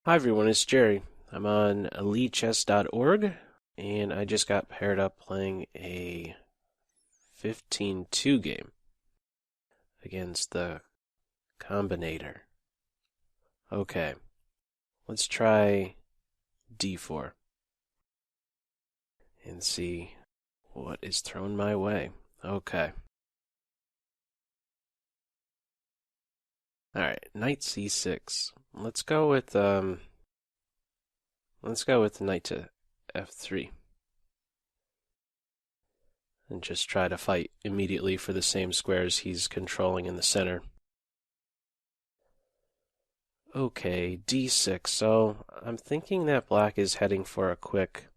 Hi everyone, it's Jerry. I'm on elitechess.org and I just got paired up playing a 15-2 game against the Combinator. Okay, let's try d4 and see what is thrown my way. Okay. Alright, knight c6. Let's go with knight to f3. And just try to fight immediately for the same squares he's controlling in the center. Okay, d6. So I'm thinking that black is heading for a quick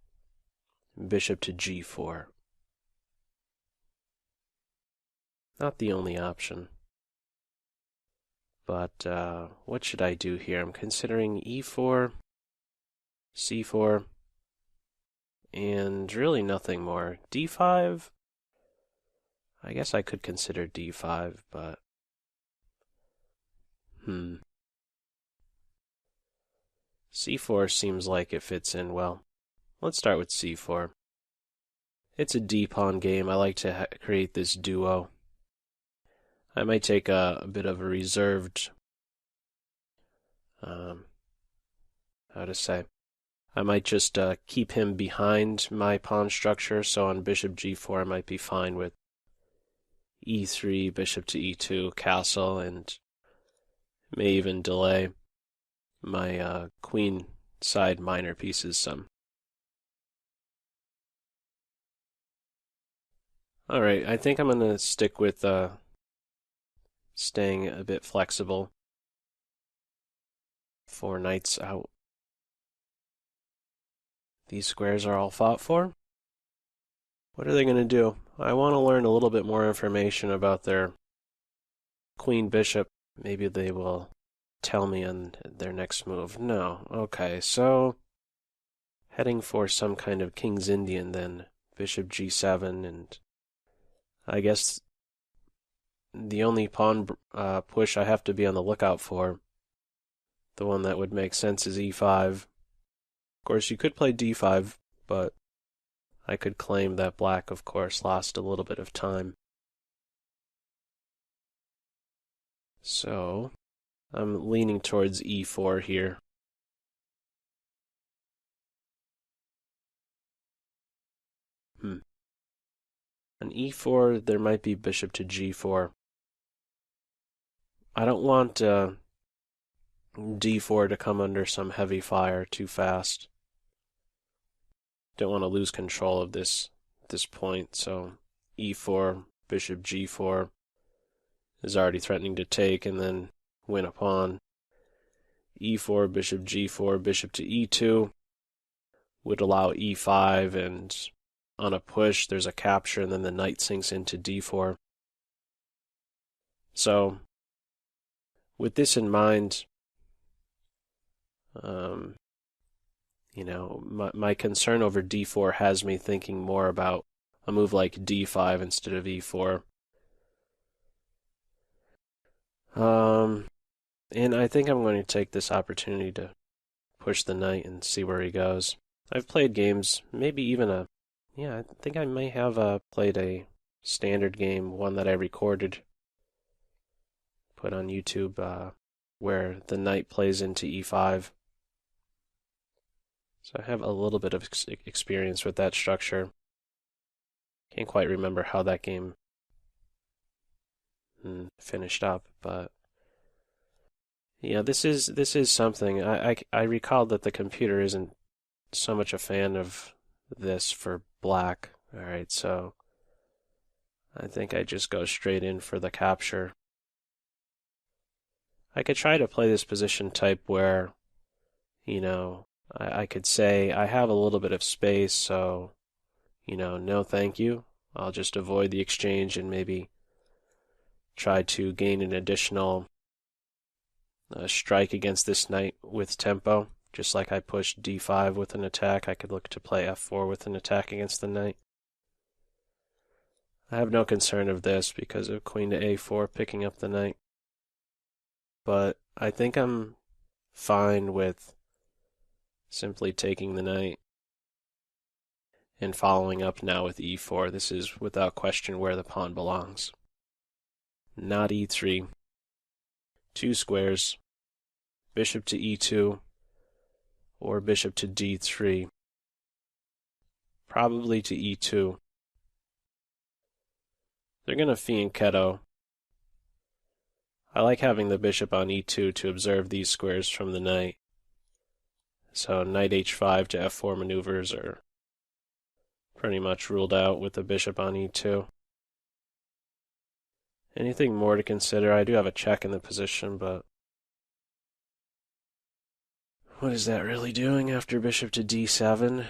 bishop to g4. Not the only option. But what should I do here? I'm considering e4, c4, and really nothing more. d5? I guess I could consider d5, but c4 seems like it fits in well. Let's start with c4. It's a d-pawn game. I like to create this duo. I might take a bit of a reserved, how to say, I might just keep him behind my pawn structure, so on bishop g4 I might be fine with e3, bishop to e2, castle, and may even delay my queen side minor pieces some. Alright, I think I'm going to stick with staying a bit flexible. 4 knights out. These squares are all fought for. What are they going to do? I want to learn a little bit more information about their queen bishop. Maybe they will tell me on their next move. No. Okay, so heading for some kind of King's Indian then. Bishop g7, and I guess the only pawn push I have to be on the lookout for, the one that would make sense, is e5. Of course, you could play d5, but I could claim that black, of course, lost a little bit of time. So I'm leaning towards e4 here. On e4, there might be bishop to g4. I don't want d4 to come under some heavy fire too fast. Don't want to lose control of this point, so e4, bishop g4 is already threatening to take and then win a pawn. e4, bishop g4, bishop to e2 would allow e5, and on a push there's a capture and then the knight sinks into d4. So with this in mind, you know, my concern over d4 has me thinking more about a move like d5 instead of e4. And I think I'm going to take this opportunity to push the knight and see where he goes. I've played games, maybe even I think I may have played a standard game, one that I recorded, put on YouTube, where the knight plays into e5. So I have a little bit of experience with that structure. Can't quite remember how that game finished up, but yeah, this is something. I recall that the computer isn't so much a fan of this for black. Alright, so I think I just go straight in for the capture. I could try to play this position type where, you know, I could say I have a little bit of space, so, you know, no thank you. I'll just avoid the exchange and maybe try to gain an additional strike against this knight with tempo. Just like I pushed d5 with an attack, I could look to play f4 with an attack against the knight. I have no concern of this because of queen to a4 picking up the knight. But I think I'm fine with Simply taking the knight and following up now with e4. This is without question where the pawn belongs. Not e3. 2 squares. Bishop to e2 or bishop to d3. Probably to e2. They're going to fianchetto. I like having the bishop on e2 to observe these squares from the knight. So knight h5 to f4 maneuvers are pretty much ruled out with the bishop on e2. Anything more to consider? I do have a check in the position, but what is that really doing after bishop to d7?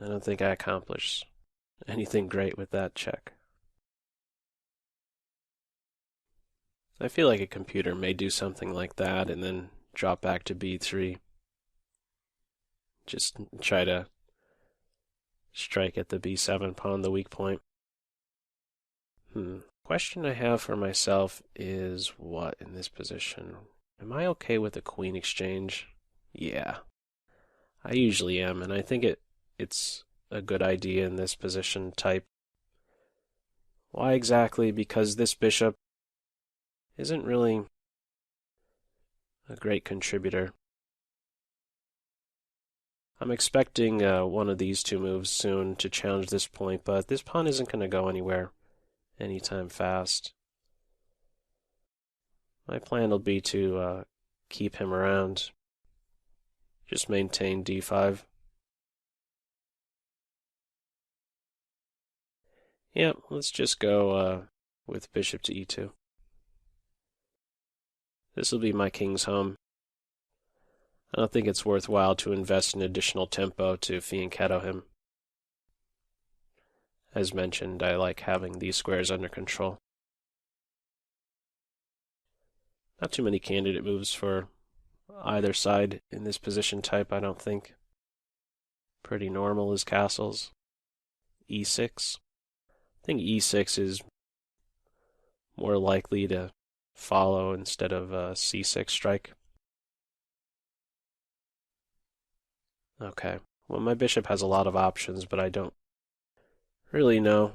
I don't think I accomplished anything great with that check. I feel like a computer may do something like that and then drop back to b3. Just try to strike at the b7 pawn, the weak point. Question I have for myself is what in this position? Am I okay with a queen exchange? Yeah, I usually am, and I think it's a good idea in this position type. Why exactly? Because this bishop isn't really a great contributor. I'm expecting one of these two moves soon to challenge this point, but this pawn isn't going to go anywhere anytime fast. My plan will be to keep him around. Just maintain d5. Yep, let's just go with bishop to e2. This will be my king's home. I don't think it's worthwhile to invest in additional tempo to fianchetto him. As mentioned, I like having these squares under control. Not too many candidate moves for either side in this position type, I don't think. Pretty normal as castles. e6. I think e6 is more likely to follow instead of c6 strike. Okay, well, my bishop has a lot of options, but I don't really know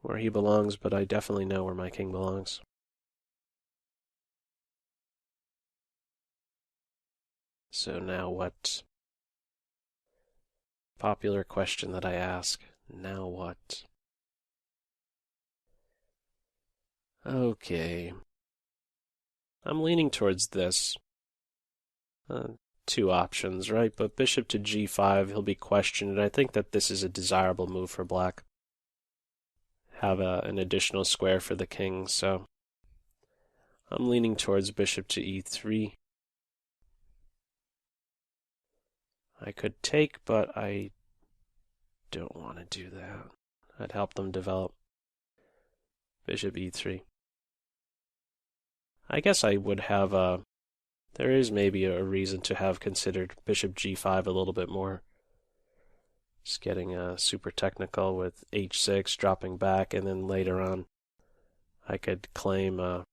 where he belongs, but I definitely know where my king belongs. So now what? Popular question that I ask. Now what? Okay. I'm leaning towards this. 2 options, right? But bishop to g5, he'll be questioned, and I think that this is a desirable move for black. Have an additional square for the king, so I'm leaning towards bishop to e3. I could take, but I don't want to do that. I'd help them develop. Bishop e3. I guess I would have there is maybe a reason to have considered bishop g5 a little bit more. Just getting super technical with h6, dropping back, and then later on I could claim a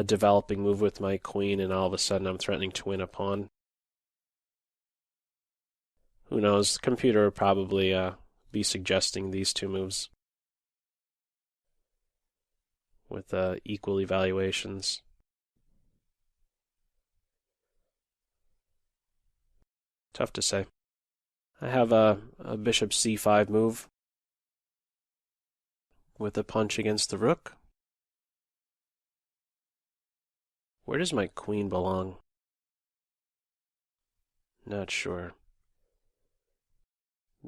developing move with my queen, and all of a sudden I'm threatening to win a pawn. Who knows? The computer would probably be suggesting these 2 moves with equal evaluations. Tough to say. I have a bishop c5 move with a punch against the rook. Where does my queen belong? Not sure.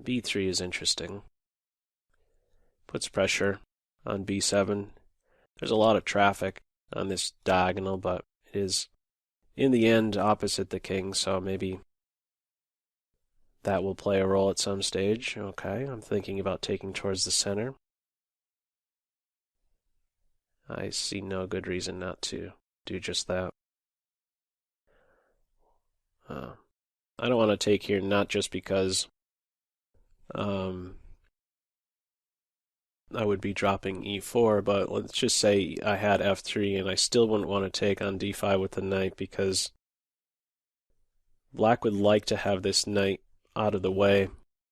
b3 is interesting. Puts pressure on b7. There's a lot of traffic on this diagonal, but it is, in the end, opposite the king, so maybe that will play a role at some stage. Okay, I'm thinking about taking towards the center. I see no good reason not to do just that. I don't want to take here, not just because I would be dropping e4, but let's just say I had f3 and I still wouldn't want to take on d5 with the knight because Black would like to have this knight out of the way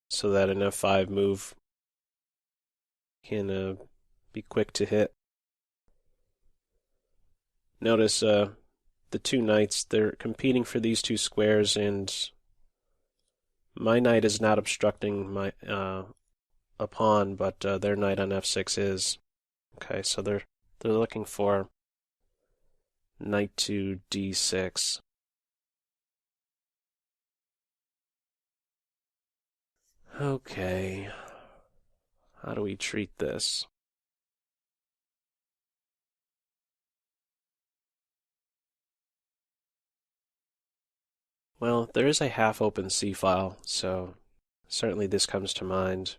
so that an f5 move can be quick to hit. Notice the two knights, they're competing for these two squares, and my knight is not obstructing my a pawn, but their knight on f6 is. Okay, so they're looking for knight to d6. Okay, how do we treat this? Well, there is a half-open C file, so certainly this comes to mind.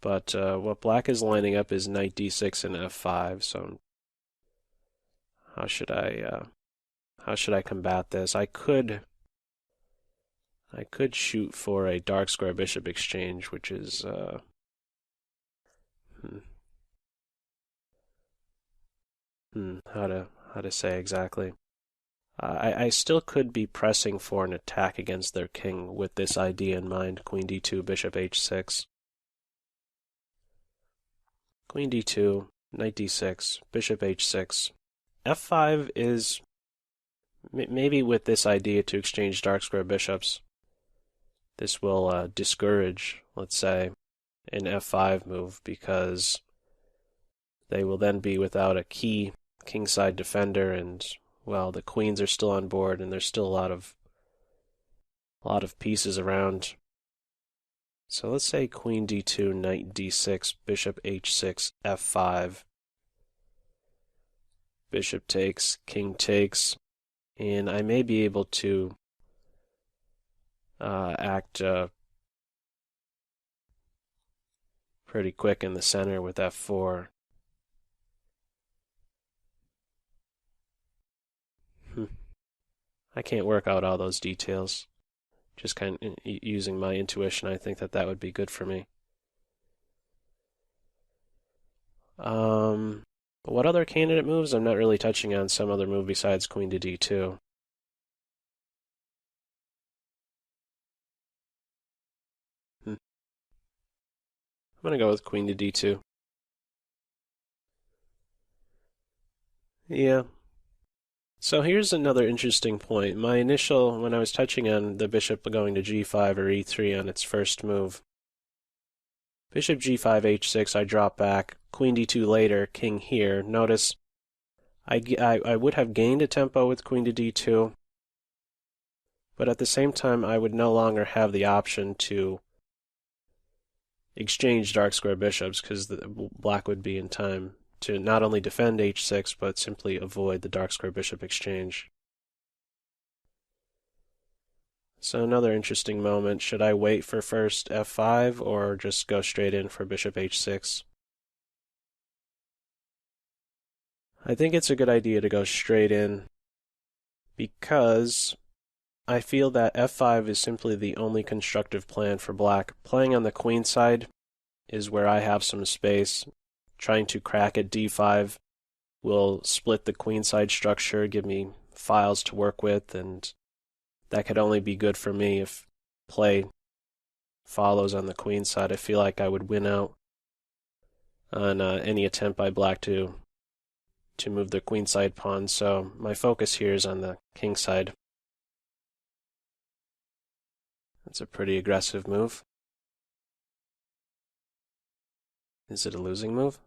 But what black is lining up is knight d6 and f5, so how should I combat this? I could shoot for a dark square bishop exchange, which is how to say exactly. I still could be pressing for an attack against their king with this idea in mind: queen d2, bishop h6. Queen d2, knight d6, bishop h6. f5 is maybe with this idea to exchange dark square bishops. This will discourage, let's say, an f5 move, because they will then be without a key kingside defender, and well, the queens are still on board, and there's still a lot of pieces around. So let's say queen d2, knight d6, bishop h6, f5. Bishop takes, king takes, and I may be able to act pretty quick in the center with f4. I can't work out all those details. Just kind of using my intuition, I think that would be good for me. What other candidate moves? I'm not really touching on some other move besides queen to d2. I'm going to go with queen to d2. Yeah. So here's another interesting point. My initial, when I was touching on the bishop going to g5 or e3 on its first move, bishop g5, h6, I drop back, queen d2 later, king here. Notice I would have gained a tempo with queen to d2, but at the same time I would no longer have the option to exchange dark square bishops, because the black would be in time to not only defend h6, but simply avoid the dark square bishop exchange. So another interesting moment. Should I wait for first f5 or just go straight in for bishop h6? I think it's a good idea to go straight in, because I feel that f5 is simply the only constructive plan for black. Playing on the queen side is where I have some space. Trying to crack at d5 will split the queenside structure, give me files to work with, and that could only be good for me if play follows on the queen side. I feel like I would win out on any attempt by black to move the queenside pawn, so my focus here is on the king side. That's a pretty aggressive move. Is it a losing move?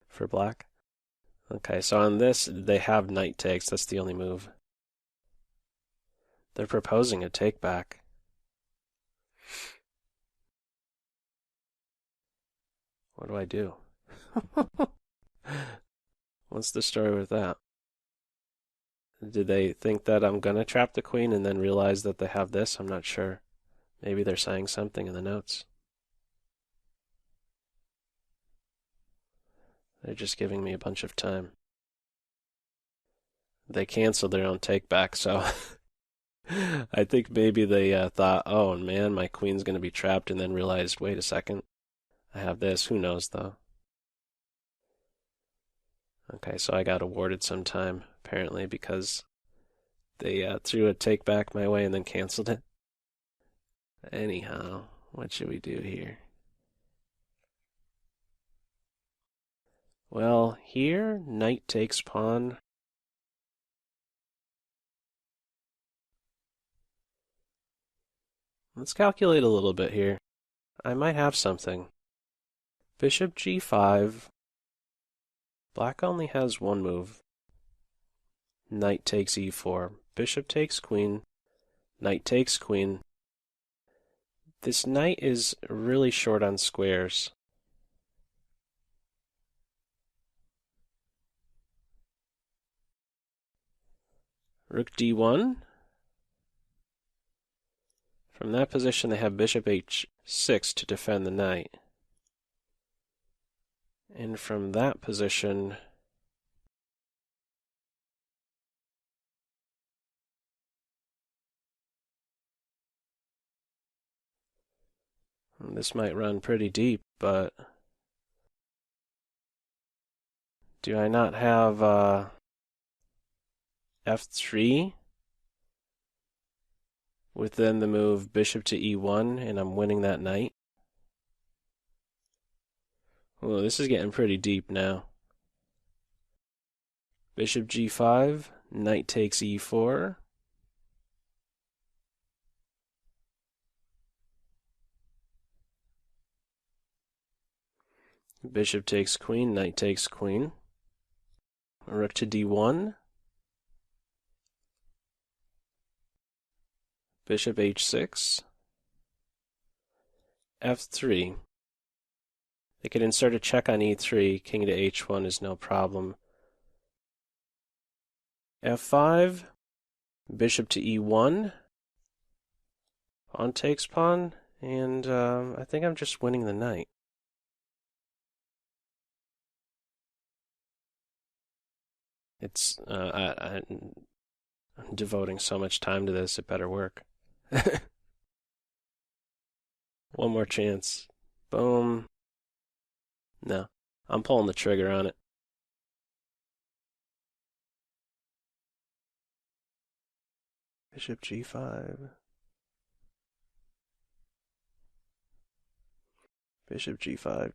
For black? Okay, so on this, they have knight takes. That's the only move. They're proposing a take back. What do I do? What's the story with that? Did they think that I'm gonna trap the queen and then realize that they have this? I'm not sure. Maybe they're saying something in the notes. They're just giving me a bunch of time. They canceled their own take back, so I think maybe they thought, oh man, my queen's going to be trapped, and then realized, wait a second, I have this. Who knows, though? Okay, so I got awarded some time, apparently, because they threw a take back my way and then canceled it. Anyhow, what should we do here? Well, here, knight takes pawn. Let's calculate a little bit here. I might have something. Bishop g5. Black only has one move. Knight takes e4. Bishop takes queen. Knight takes queen. This knight is really short on squares. Rook d1. From that position, they have bishop h6 to defend the knight. And from that position, this might run pretty deep, but do I not have f3 within the move bishop to e1, and I'm winning that knight? Oh, this is getting pretty deep now. Bishop g5, knight takes e4. Bishop takes queen, knight takes queen. Rook to d1. Bishop h6. f3. They could insert a check on e3. King to h1 is no problem. f5. Bishop to e1. Pawn takes pawn. And I think I'm just winning the knight. It's I'm devoting so much time to this, it better work. One more chance. Boom. No, I'm pulling the trigger on it. Bishop g5. Bishop g5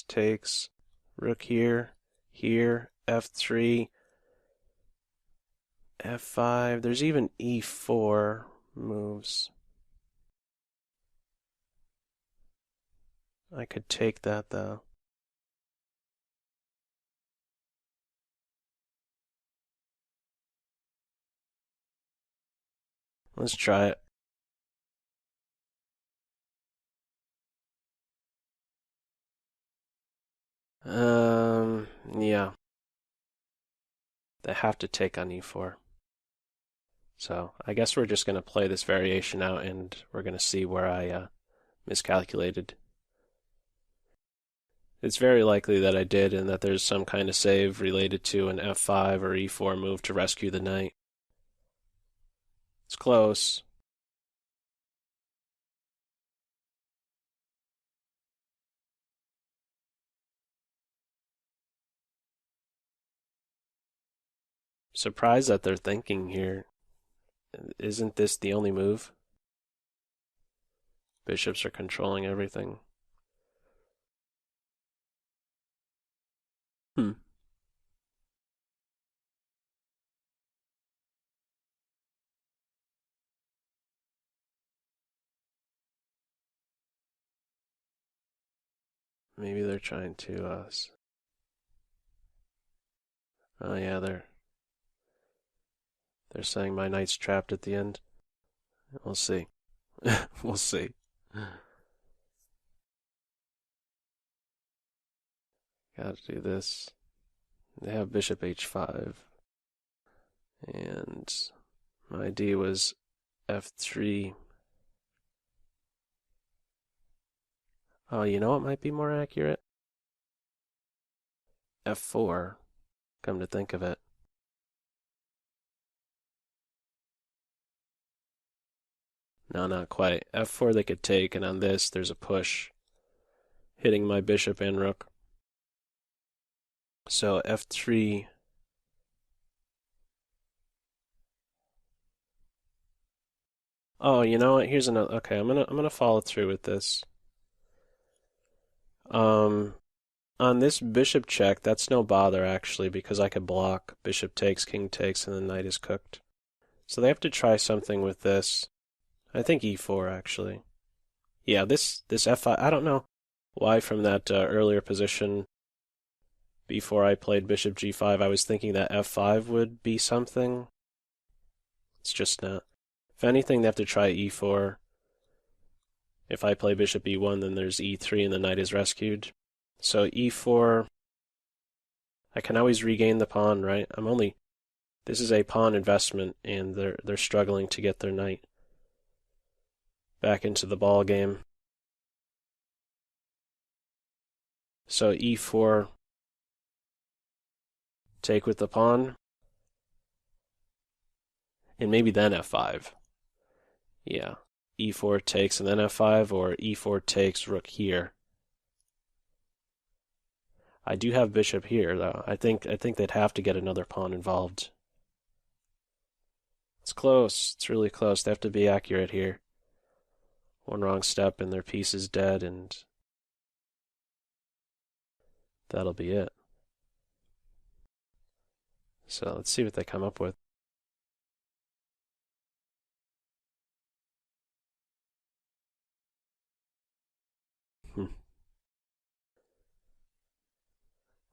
takes. Rook here, f3, f5. There's even e4 moves. I could take that though. Let's try it. Yeah. They have to take on e4. So I guess we're just going to play this variation out and we're going to see where I miscalculated. It's very likely that I did and that there's some kind of save related to an f5 or e4 move to rescue the knight. It's close. Surprised that they're thinking here. Isn't this the only move? Bishops are controlling everything. Maybe they're trying to oh yeah, they're saying my knight's trapped at the end. We'll see. We'll see. Gotta do this. They have bishop h5. And my idea was f3. Oh, you know what might be more accurate? f4, come to think of it. No, not quite. f4 they could take, and on this there's a push, hitting my bishop and rook. So f3. Oh, you know what? Here's another. Okay, I'm gonna follow through with this. Um, on this bishop check, that's no bother actually because I could block bishop takes, king takes, and the knight is cooked. So they have to try something with this. I think e4 actually. Yeah, this f5. I don't know why from that earlier position before I played bishop g5, I was thinking that f5 would be something. It's just not. If anything, they have to try e4. If I play bishop e1, then there's e3 and the knight is rescued. So e4, I can always regain the pawn, right? This is a pawn investment, and they're struggling to get their knight back into the ball game. So e4, take with the pawn, and maybe then f5. Yeah, e4 takes and then f5, or e4 takes rook here. I do have bishop here, though. I think they'd have to get another pawn involved. It's close. It's really close. They have to be accurate here. One wrong step and their piece is dead, and that'll be it. So let's see what they come up with.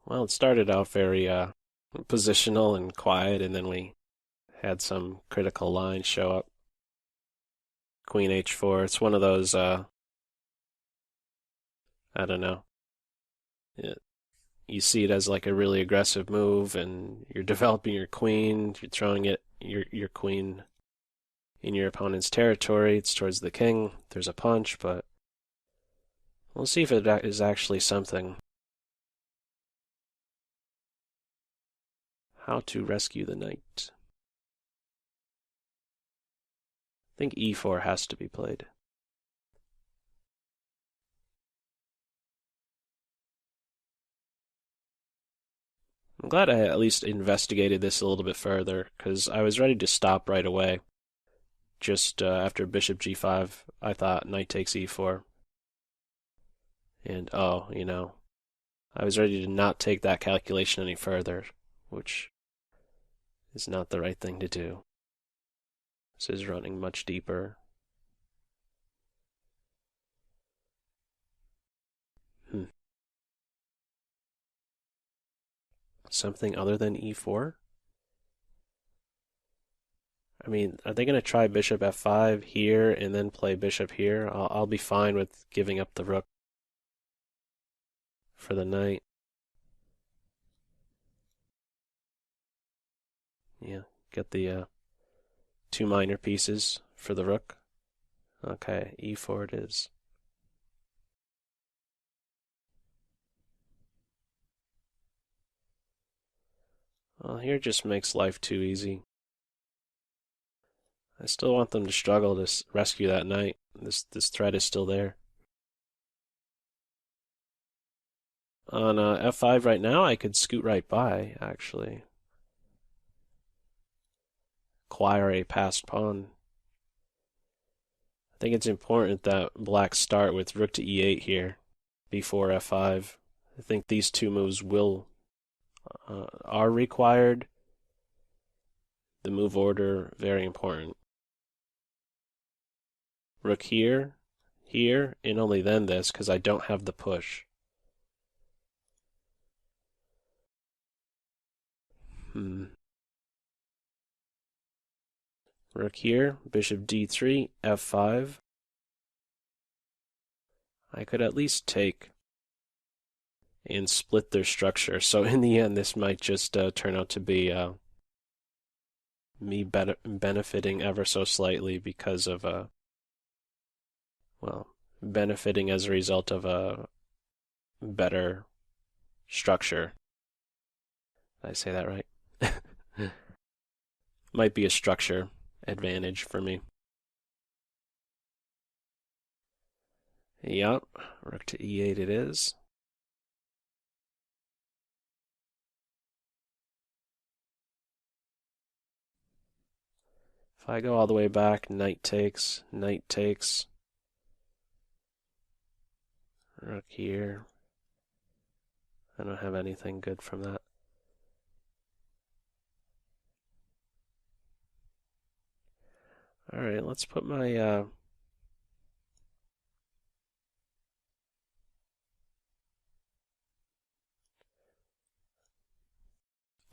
Well, it started out very positional and quiet, and then we had some critical lines show up. Queen h4. It's one of those, I don't know. You see it as like a really aggressive move, and you're developing your queen. You're throwing your queen in your opponent's territory. It's towards the king. There's a punch, but we'll see if it is actually something. How to rescue the knight. I think e4 has to be played. I'm glad I at least investigated this a little bit further, because I was ready to stop right away. Just after bishop g5, I thought knight takes e4. And oh, I was ready to not take that calculation any further, which is not the right thing to do. This is running much deeper. Something other than e4? I mean, are they going to try bishop f5 here and then play bishop here? I'll be fine with giving up the rook for the knight. Yeah, get the two minor pieces for the rook. Okay, e4 it is. Well, here just makes life too easy. I still want them to struggle to rescue that knight. This threat is still there. On f5 right now, I could scoot right by, actually. Acquire a passed pawn. I think it's important that black start with rook to e8 here before f5. I think these two moves are required. The move order, very important. Rook here, and only then this, because I don't have the push. Rook here, bishop d3, f5. I could at least take and split their structure. So in the end, this might just turn out to be me benefiting ever so slightly because of benefiting as a result of a better structure. Did I say that right? Might be a structure advantage for me. Yup, rook to e8 it is. If I go all the way back, knight takes, rook here. I don't have anything good from that. All right, let's put my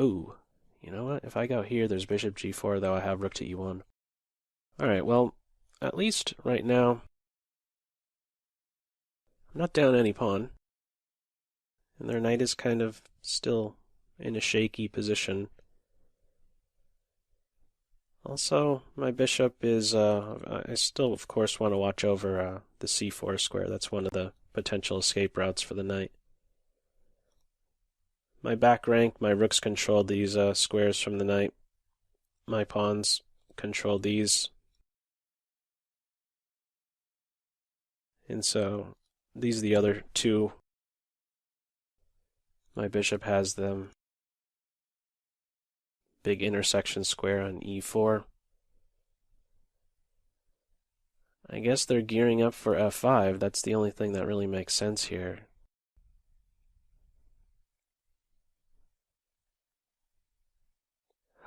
ooh, you know what? If I go here, there's bishop g4, though I have rook to e1. All right, well, at least right now, I'm not down any pawn. And their knight is kind of still in a shaky position. Also, my bishop is, I still, of course, want to watch over the c4 square. That's one of the potential escape routes for the knight. My back rank, my rooks control these squares from the knight. My pawns control these. And so, these are the other two. My bishop has them. Big intersection square on e4. I guess they're gearing up for f5. That's the only thing that really makes sense here.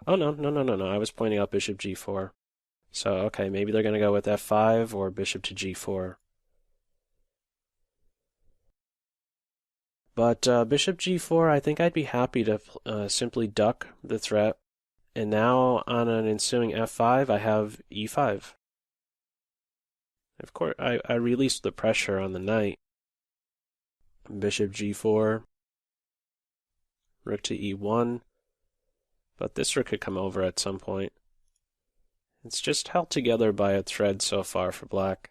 Oh, no. I was pointing out bishop g4. So, okay, maybe they're going to go with f5 or bishop to g4. But bishop g4, I think I'd be happy to simply duck the threat. And now on an ensuing f5, I have e5. Of course, I released the pressure on the knight. Bishop g4, rook to e1. But this rook could come over at some point. It's just held together by a thread so far for black.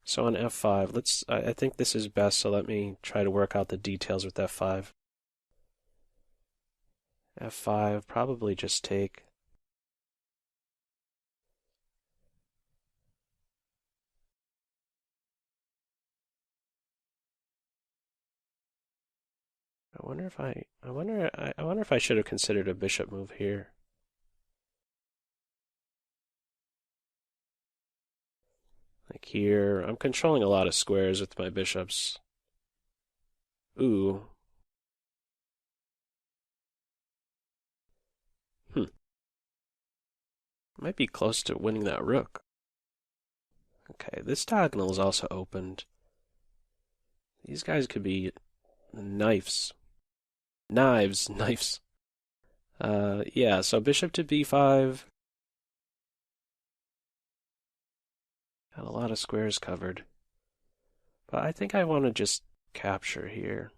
So on f5, I think this is best, so let me try to work out the details with f5. f5, probably just take. I wonder if I should have considered a bishop move here. Like here, I'm controlling a lot of squares with my bishops. Ooh. Might be close to winning that rook. Okay, this diagonal is also opened. These guys could be knives. Knives. Yeah, so bishop to b5. Got a lot of squares covered. But I think I want to just capture here.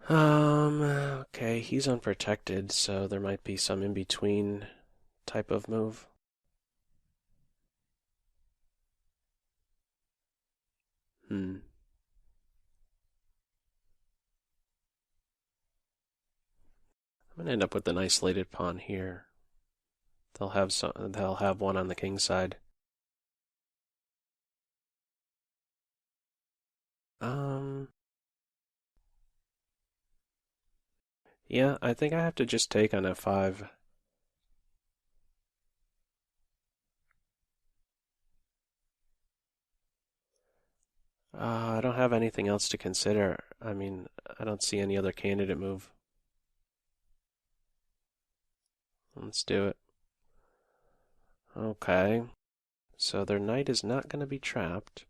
Okay, he's unprotected, so there might be some in-between type of move. I'm gonna end up with an isolated pawn here. They'll have one on the king side. Yeah, I think I have to just take on f5. I don't have anything else to consider. I mean, I don't see any other candidate move. Let's do it. Okay. So their knight is not going to be trapped.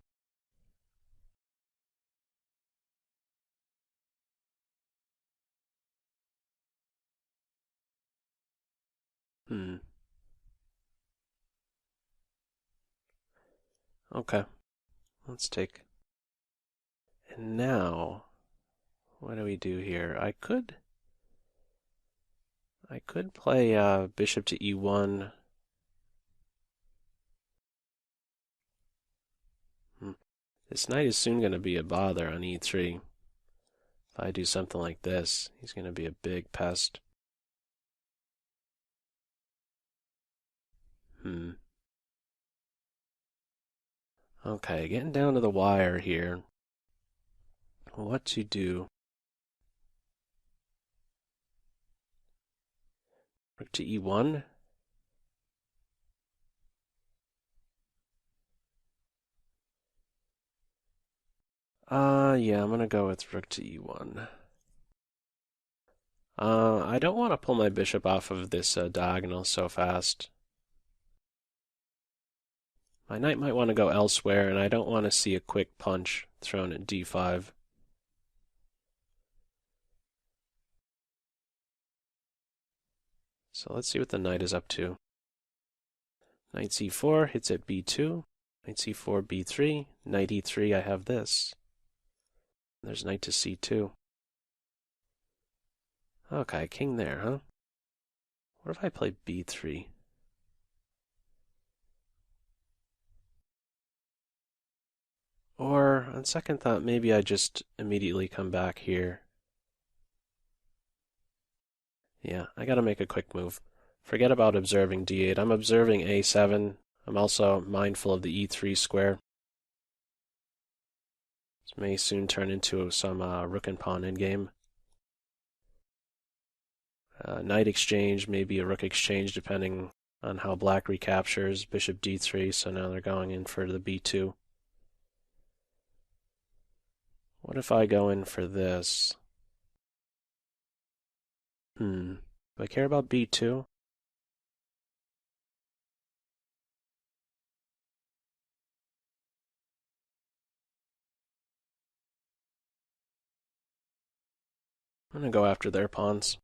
Okay. Let's take. And now, what do we do here? I could play bishop to e1. This knight is soon going to be a bother on e3. If I do something like this, he's going to be a big pest. Okay, getting down to the wire here. What to do? Rook to e1. Yeah, I'm gonna go with rook to e1. I don't want to pull my bishop off of this diagonal so fast. My knight might want to go elsewhere, and I don't want to see a quick punch thrown at d5. So let's see what the knight is up to. Knight c4 hits at b2, knight c4, b3, knight e3, I have this. There's knight to c2. Okay, king there, huh? What if I play b3? Or, on second thought, maybe I just immediately come back here. Yeah, I gotta make a quick move. Forget about observing d8. I'm observing a7. I'm also mindful of the e3 square. This may soon turn into some rook and pawn endgame. Knight exchange, maybe a rook exchange, depending on how black recaptures. Bishop d3, so now they're going in for the b2. What if I go in for this? Do I care about b2? I'm gonna go after their pawns.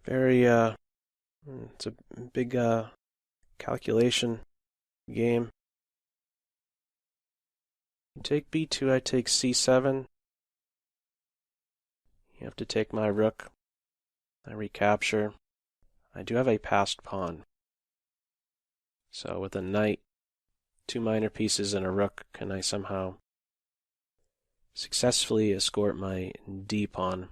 It's a big calculation game. You take b2, I take c7. You have to take my rook. I recapture. I do have a passed pawn. So with a knight, 2 minor pieces and a rook, can I somehow successfully escort my d pawn?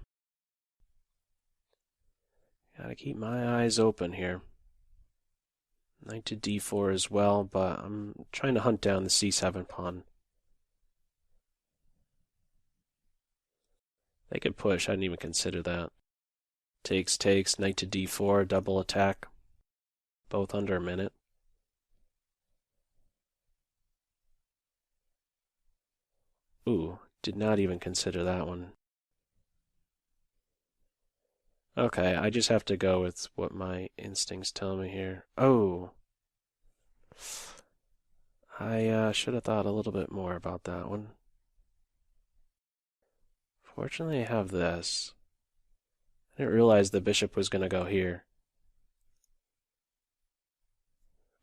Gotta keep my eyes open here. Knight to d4 as well, but I'm trying to hunt down the c7 pawn. They could push, I didn't even consider that. Takes, knight to d4, double attack. Both under a minute. Ooh, did not even consider that one. Okay, I just have to go with what my instincts tell me here. Oh! I should have thought a little bit more about that one. Fortunately, I have this. I didn't realize the bishop was going to go here.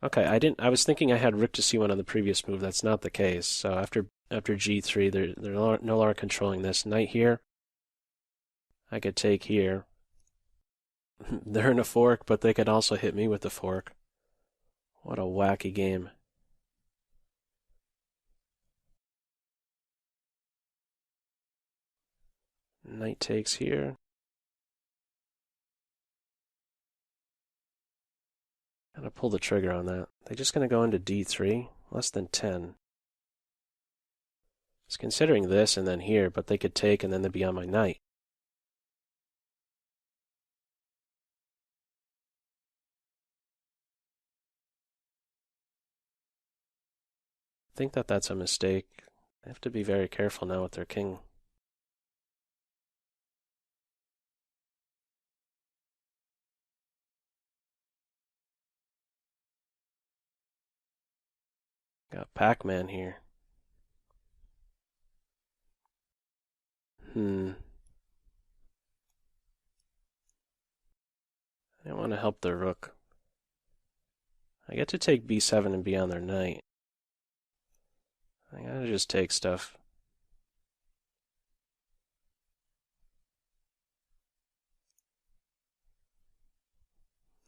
Okay, I was thinking I had rook to c1 on the previous move. That's not the case. So after g3, they're no longer controlling this. Knight here. I could take here. They're in a fork, but they could also hit me with the fork. What a wacky game. Knight takes here. Gotta pull the trigger on that. They're just gonna go into d3. Less than 10. It's considering this and then here, but they could take and then they'd be on my knight. I think that's a mistake. I have to be very careful now with their king. Got Pac-Man here. I want to help the rook. I get to take b7 and be on their knight. I gotta just take stuff.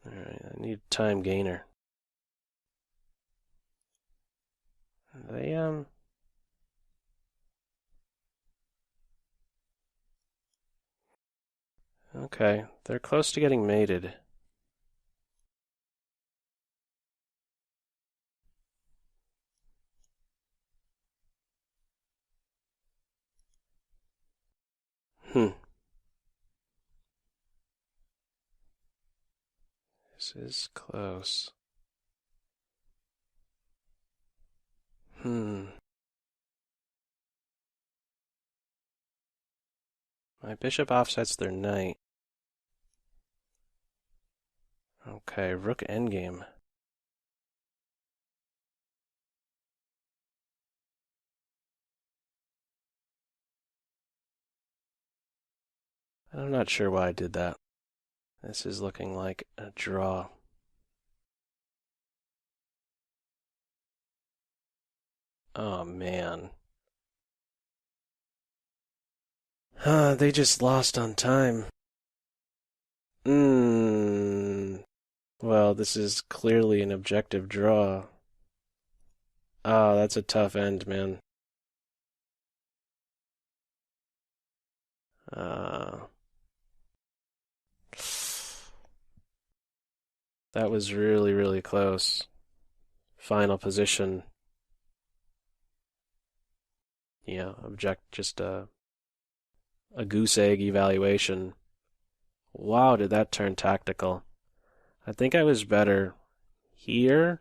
Alright, I need time gainer. Okay, they're close to getting mated. Hmm. This is close. Hmm. My bishop offsets their knight. Okay, rook endgame. I'm not sure why I did that. This is looking like a draw. Oh man. They just lost on time. Well, this is clearly an objective draw. Ah, that's a tough end, man. Uh, that was really, really close. Final position. Yeah, just a goose egg evaluation. Wow, did that turn tactical? I think I was better here,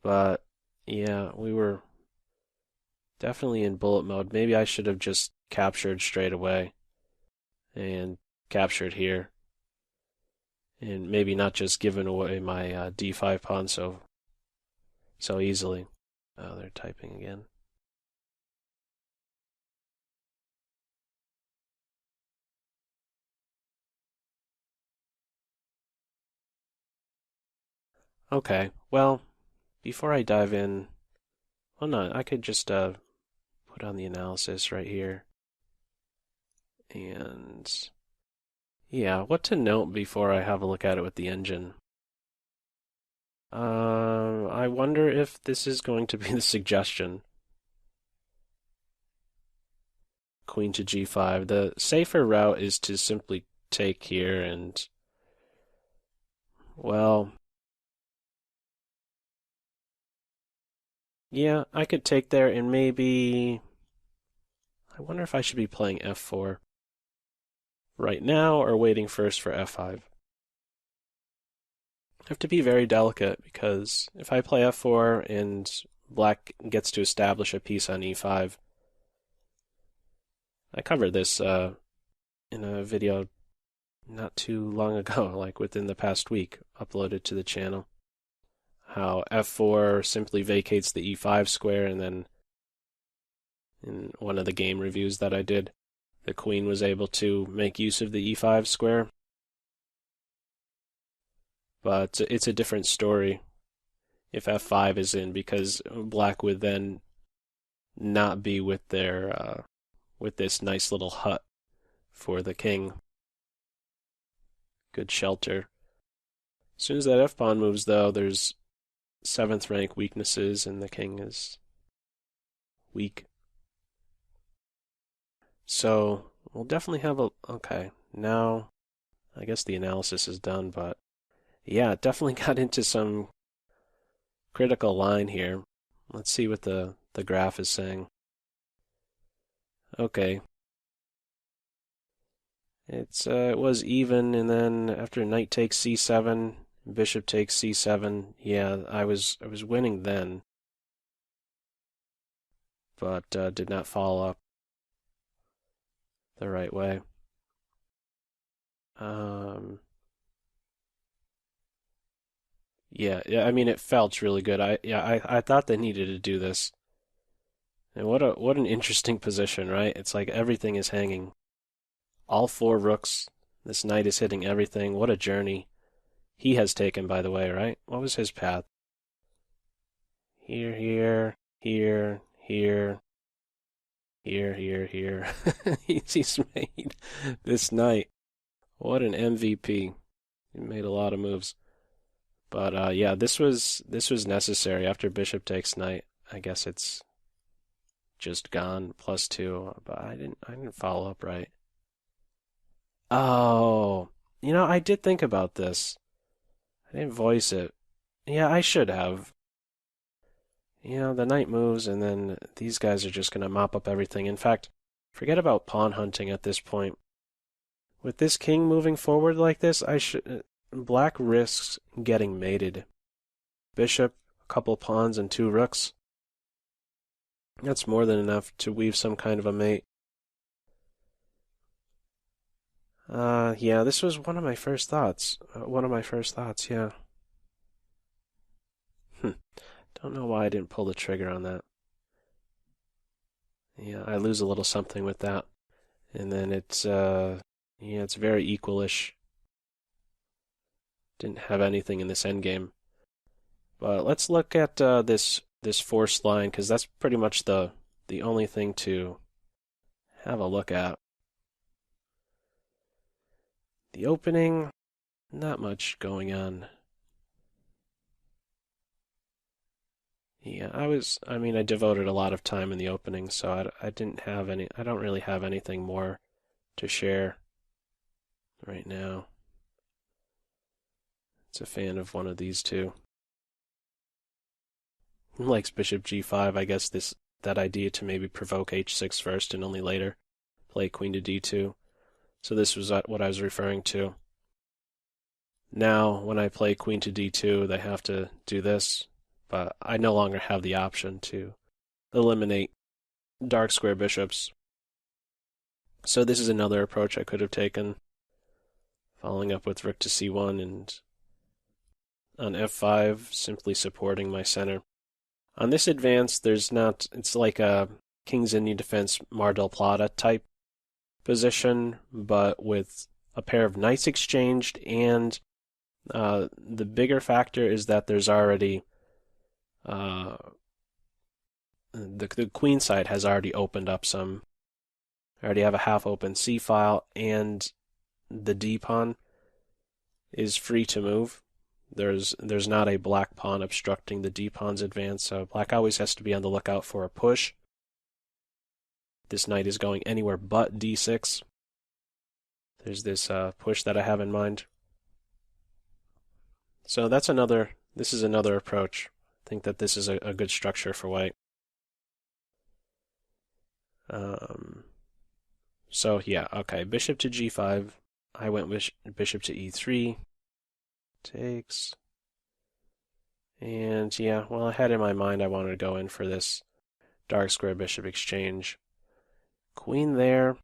but yeah, we were definitely in bullet mode. Maybe I should have just captured straight away and captured here, and maybe not just given away my d5 pawn so easily. Oh, they're typing again. Okay, well, before I dive in, well, no, I could just put on the analysis right here. And yeah, what to note before I have a look at it with the engine? I wonder if this is going to be the suggestion. Queen to g5. The safer route is to simply take here and, well, yeah, I could take there and maybe, I wonder if I should be playing f4 right now or waiting first for f5. I have to be very delicate because if I play f4 and black gets to establish a piece on e5, I covered this in a video not too long ago, like within the past week, uploaded to the channel. How f4 simply vacates the e5 square, and then in one of the game reviews that I did, the queen was able to make use of the e5 square. But it's a different story if f5 is in, because black would then not be with their with this nice little hut for the king. Good shelter. As soon as that f-pawn moves, though, there's 7th rank weaknesses, and the king is weak. So we'll definitely have a... Okay, now I guess the analysis is done, but yeah, it definitely got into some critical line here. Let's see what the graph is saying. Okay. It was even, and then after knight takes c7, bishop takes c7. Yeah, I was winning then, but did not follow up the right way. Yeah, I mean it felt really good. I thought they needed to do this. And what an interesting position, right? It's like everything is hanging. All 4 rooks. This knight is hitting everything. What a journey he has taken, by the way, right? What was his path? Here, here, here, here, here. He's made this knight. What an MVP. He made a lot of moves. But yeah, this was necessary after bishop takes knight. I guess it's just gone +2, but I didn't follow up right. Oh, I did think about this. I didn't voice it. Yeah, I should have. The knight moves, and then these guys are just going to mop up everything. In fact, Forget about pawn hunting at this point. With this king moving forward like this, Black risks getting mated. Bishop, a couple pawns, and 2 rooks. That's more than enough to weave some kind of a mate. Yeah, this was one of my first thoughts. Yeah. Don't know why I didn't pull the trigger on that. Yeah, I lose a little something with that. And then it's very equalish. Didn't have anything in this endgame. But let's look at this forced line, because that's pretty much the only thing to have a look at. The opening, not much going on. Yeah, I devoted a lot of time in the opening, so I don't really have anything more to share right now. It's a fan of one of these two. Likes bishop g5, I guess that idea to maybe provoke h6 first and only later play queen to d2. So this was what I was referring to. Now, when I play queen to d2, they have to do this, but I no longer have the option to eliminate dark square bishops. So this is another approach I could have taken, following up with rook to c1 and on f5, simply supporting my center. On this advance, it's like a King's Indian Defense Mar del Plata type position, but with a pair of knights exchanged, and the bigger factor is that there's already the queen side has already opened up some. I already have a half-open c file, and the d pawn is free to move. There's not a black pawn obstructing the d pawn's advance, so black always has to be on the lookout for a push. This knight is going anywhere but d6. There's this push that I have in mind. So this is another approach. I think that this is a good structure for white. So yeah, okay, bishop to g5. I went with bishop to e3. Takes. And yeah, well, I had in my mind I wanted to go in for this dark square bishop exchange. Queen there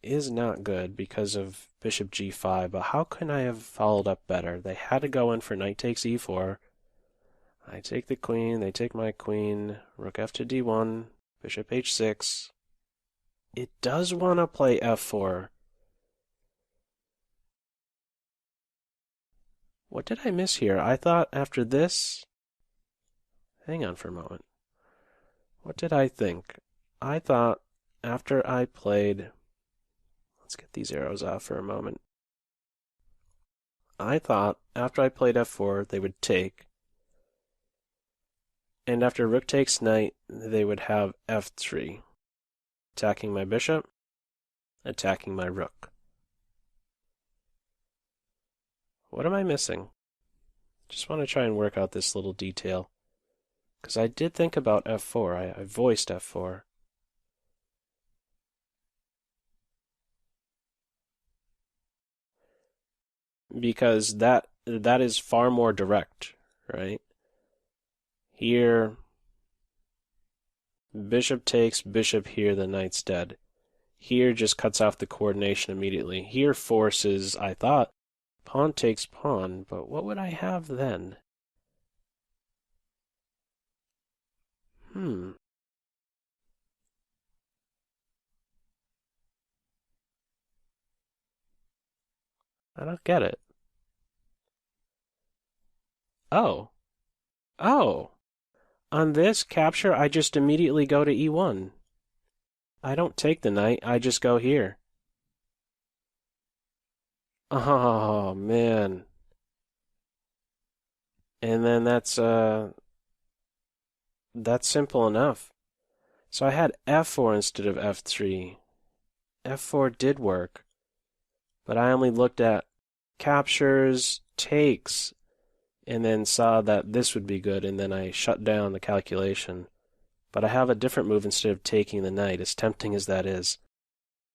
is not good because of bishop g5, but how can I have followed up better? They had to go in for knight takes e4. I take the queen, they take my queen, rook f to d1, bishop h6. It does want to play f4. What did I miss here? I thought after this... Hang on for a moment. What did I think? I thought after I played... Let's get these arrows off for a moment. I thought after I played f4, they would take. And after rook takes knight, they would have f3. Attacking my bishop, attacking my rook. What am I missing? Just want to try and work out this little detail. Because I did think about f4. I voiced f4. Because that is far more direct, right? Here, bishop takes, bishop here, the knight's dead. Here just cuts off the coordination immediately. Here forces, I thought, pawn takes pawn, but what would I have then? I don't get it. Oh. On this capture, I just immediately go to e1. I don't take the knight, I just go here. Oh, man. And then that's simple enough. So I had f4 instead of f3. f4 did work, but I only looked at captures, takes, and then saw that this would be good, and then I shut down the calculation But I have a different move instead of taking the knight, as tempting as that is.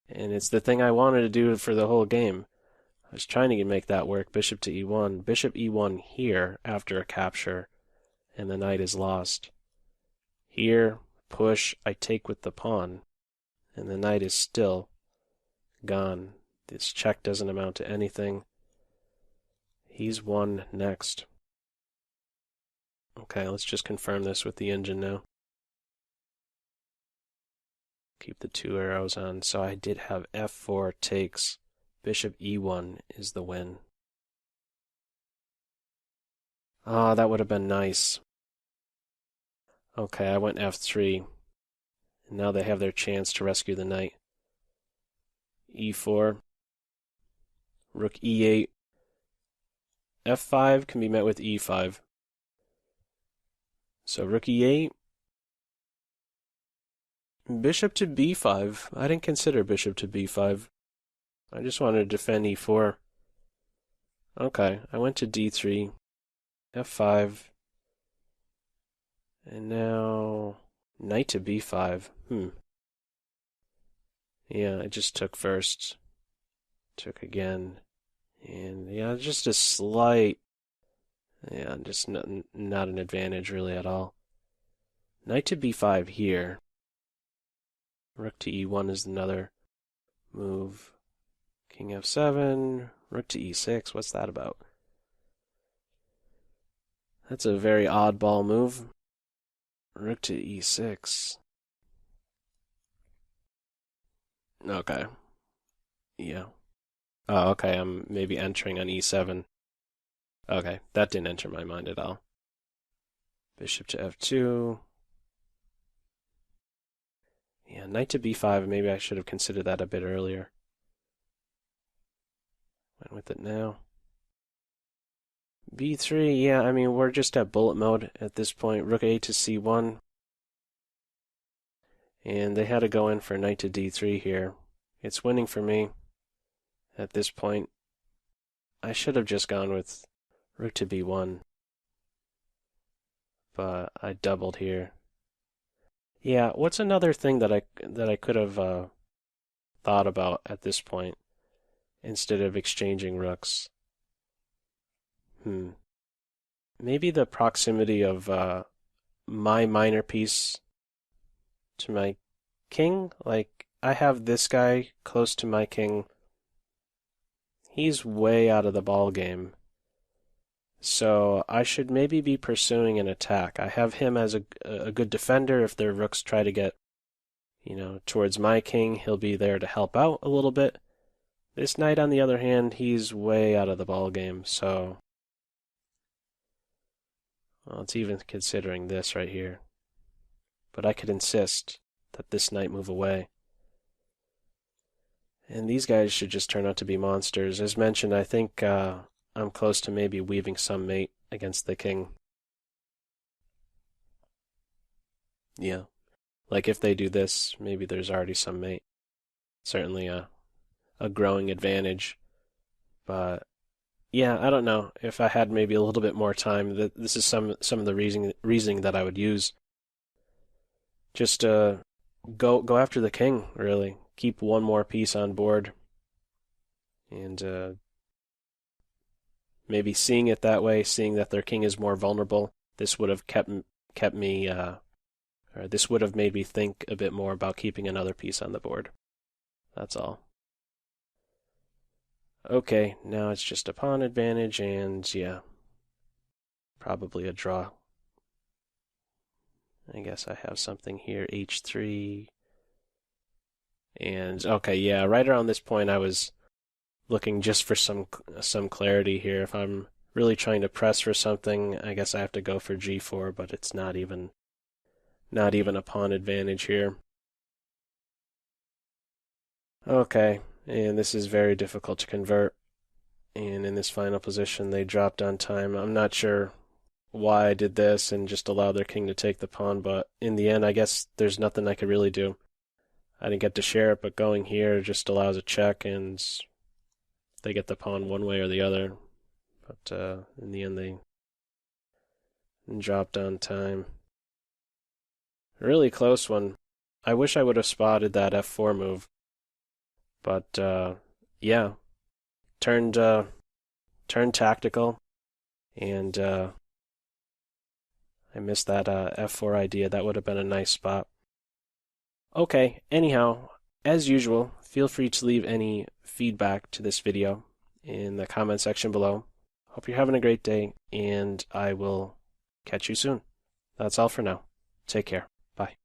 And it's the thing I wanted to do for the whole game. I was trying to make that work. Bishop to e1. Bishop e1 here after a capture, and the knight is lost. Here, push, I take with the pawn, and the knight is still gone. This check doesn't amount to anything. He's won next. Okay, let's just confirm this with the engine now. Keep the 2 arrows on. So I did have f4 takes. Bishop e1 is the win. Ah, that would have been nice. Okay, I went f3. And now they have their chance to rescue the knight. e4. Rook e8. f5 can be met with e5. So rook e8. Bishop to b5. I didn't consider bishop to b5. I just wanted to defend e4. Okay, I went to d3. f5. And now knight to b5. Yeah, I just took first. Took again. And yeah, just a slight... Yeah, just not an advantage really at all. Knight to b5 here. Rook to e1 is another move. King f7, rook to e6. What's that about? That's a very oddball move. Rook to e6. Okay. Yeah. Oh, okay, I'm maybe entering on e7. Okay, that didn't enter my mind at all. Bishop to f2. Yeah, knight to b5, maybe I should have considered that a bit earlier. Went with it now. b3, yeah, I mean, we're just at bullet mode at this point. Rook a to c1. And they had to go in for knight to d3 here. It's winning for me at this point. I should have just gone with rook to b1. But I doubled here. Yeah, what's another thing that I could have thought about at this point instead of exchanging rooks? Maybe the proximity of my minor piece to my king. Like, I have this guy close to my king. He's way out of the ball game. So I should maybe be pursuing an attack. I have him as a good defender. If their rooks try to get, towards my king, he'll be there to help out a little bit. This knight, on the other hand, he's way out of the ball game. So, well, it's even considering this right here. But I could insist that this knight move away. And these guys should just turn out to be monsters. As mentioned, I think I'm close to maybe weaving some mate against the king. Yeah. Like if they do this, maybe there's already some mate. Certainly a growing advantage. But yeah, I don't know. If I had maybe a little bit more time, this is some of the reasoning that I would use. Just go after the king, really. Keep one more piece on board. And maybe seeing it that way, seeing that their king is more vulnerable, this would have kept me, or this would have made me think a bit more about keeping another piece on the board. That's all. Okay, now it's just a pawn advantage, and yeah, probably a draw. I guess I have something here, h3. And okay, yeah, right around this point I was looking just for some clarity here. If I'm really trying to press for something, I guess I have to go for g4, but it's not even a pawn advantage here. Okay, and this is very difficult to convert. And in this final position, they dropped on time. I'm not sure why I did this and just allowed their king to take the pawn, but in the end, I guess there's nothing I could really do. I didn't get to share it, but going here just allows a check, and they get the pawn one way or the other. But in the end, they dropped on time. Really close one. I wish I would have spotted that f4 move. But, yeah. Turned tactical. And, I missed that f4 idea. That would have been a nice spot. Okay, anyhow, as usual, feel free to leave any feedback to this video in the comment section below. Hope you're having a great day, and I will catch you soon. That's all for now. Take care. Bye.